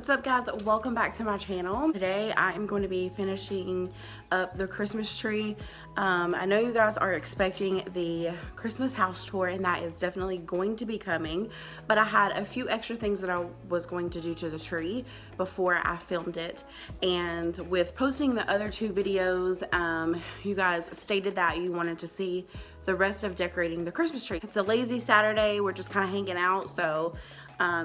What's up, guys? Welcome back to my channel. Today I am going to be finishing up the Christmas tree. I know you guys are expecting the Christmas house tour, and that is definitely going to be coming, but I had a few extra things that I was going to do to the tree before I filmed it. And with posting the other two videos, you guys stated that you wanted to see the rest of decorating the Christmas tree. It's a lazy Saturday, we're just kind of hanging out, so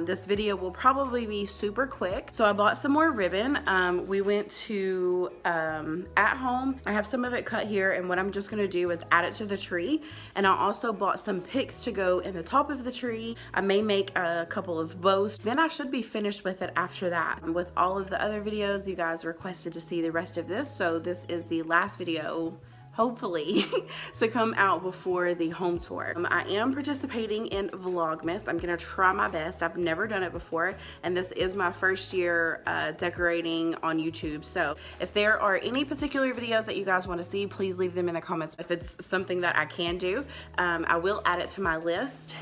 this video will probably be super quick. So I bought some more ribbon. We went to At Home. I have some of it cut here, and what I'm just gonna do is add it to the tree. And I also bought some picks to go in the top of the tree. I may make a couple of bows. Then I should be finished with it after that. With all of the other videos, you guys requested to see the rest of this, so this is the last video, hopefully, to come out before the home tour. I am participating in Vlogmas. I'm gonna try my best. I've never done it before, and this is my first year decorating on YouTube. So if there are any particular videos that you guys want to see, please leave them in the comments. If it's something that I can do, I will add it to my list.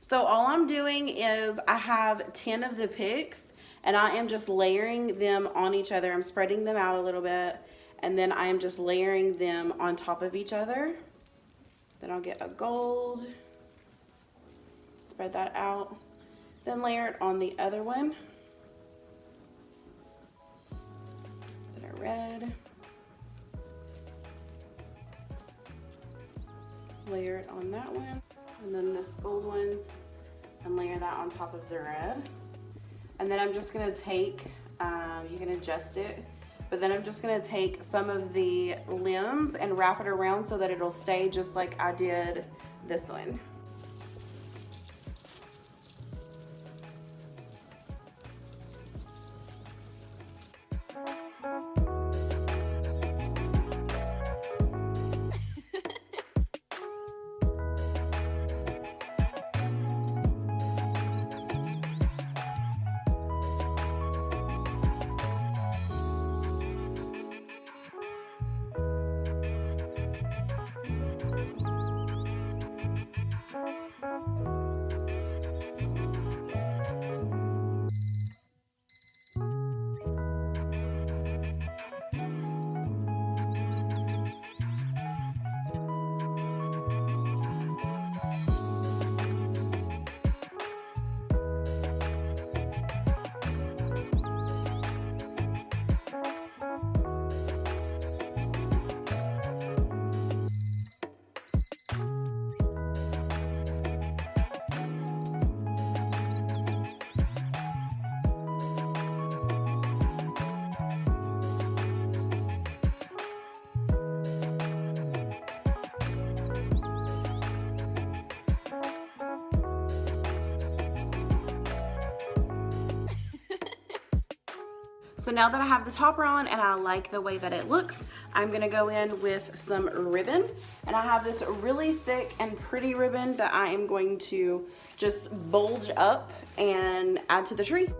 So all I'm doing is I have 10 of the picks, and I am just layering them on each other. I'm spreading them out a little bit, and then I am just layering them on top of each other. Then I'll get a gold, spread that out, then layer it on the other one. Then a red, layer it on that one, and then this gold one, and layer that on top of the red. And then I'm just gonna take, you can adjust it, but then I'm just gonna take some of the limbs and wrap it around so that it'll stay just like I did this one. So now that I have the topper on and I like the way that it looks, I'm gonna go in with some ribbon. And I have this really thick and pretty ribbon that I am going to just bulge up and add to the tree.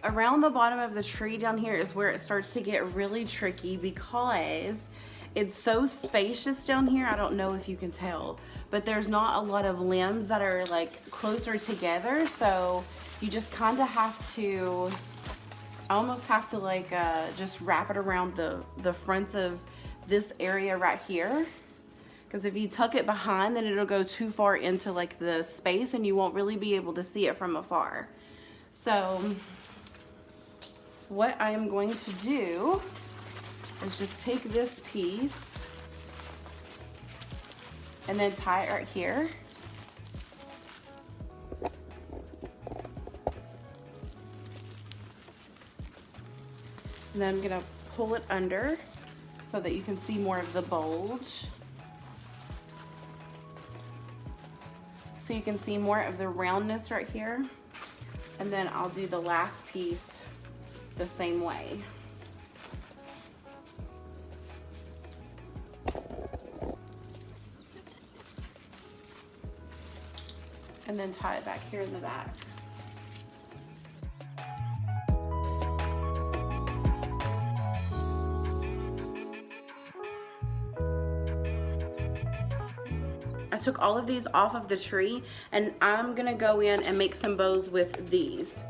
Around the bottom of the tree down here is where it starts to get really tricky because it's so spacious down here. I don't know if you can tell, but there's not a lot of limbs that are like closer together. So you just kind of have to, almost have to like just wrap it around the fronts of this area right here. Because if you tuck it behind, then it'll go too far into like the space and you won't really be able to see it from afar. So what I am going to do is just take this piece and then tie it right here. And then I'm gonna pull it under so that you can see more of the bulge. So you can see more of the roundness right here. And then I'll do the last piece the same way. And then tie it back here in the back. I took all of these off of the tree and I'm gonna go in and make some bows with these.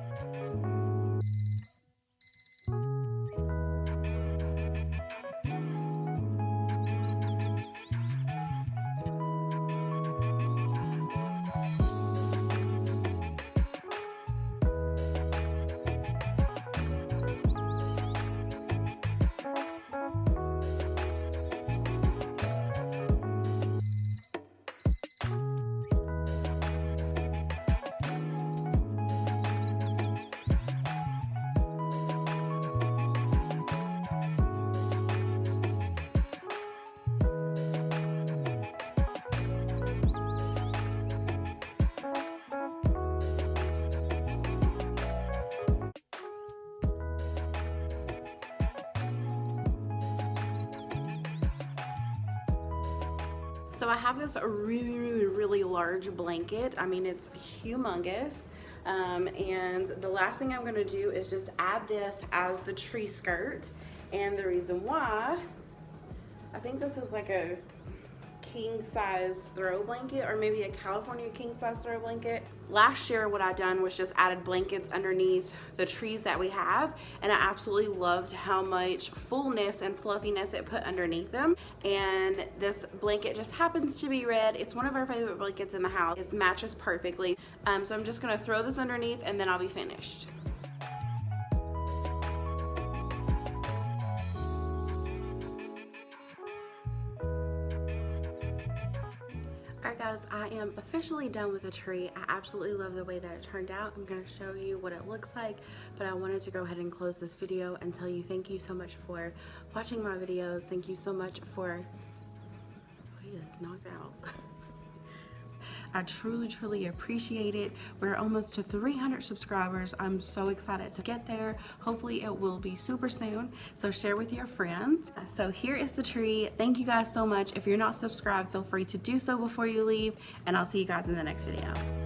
So I have this really large blanket. I mean, it's humongous. And the last thing I'm gonna do is just add this as the tree skirt. And the reason why, I think this is like a king size throw blanket, or maybe a California king size throw blanket. Last year what I done was just added blankets underneath the trees that we have, and I absolutely loved how much fullness and fluffiness it put underneath them. And this blanket just happens to be red. It's one of our favorite blankets in the house. It matches perfectly. So I'm just gonna throw this underneath and then I'll be finished. Alright guys, I am officially done with the tree. I absolutely love the way that it turned out. I'm going to show you what it looks like, but I wanted to go ahead and close this video and tell you thank you so much for watching my videos. Thank you so much for... Oh, he is knocked out. I truly appreciate it. We're almost to 300 subscribers. I'm so excited to get there. Hopefully it will be super soon. So share with your friends. So here is the tree. Thank you guys so much. If you're not subscribed, feel free to do so before you leave, and I'll see you guys in the next video.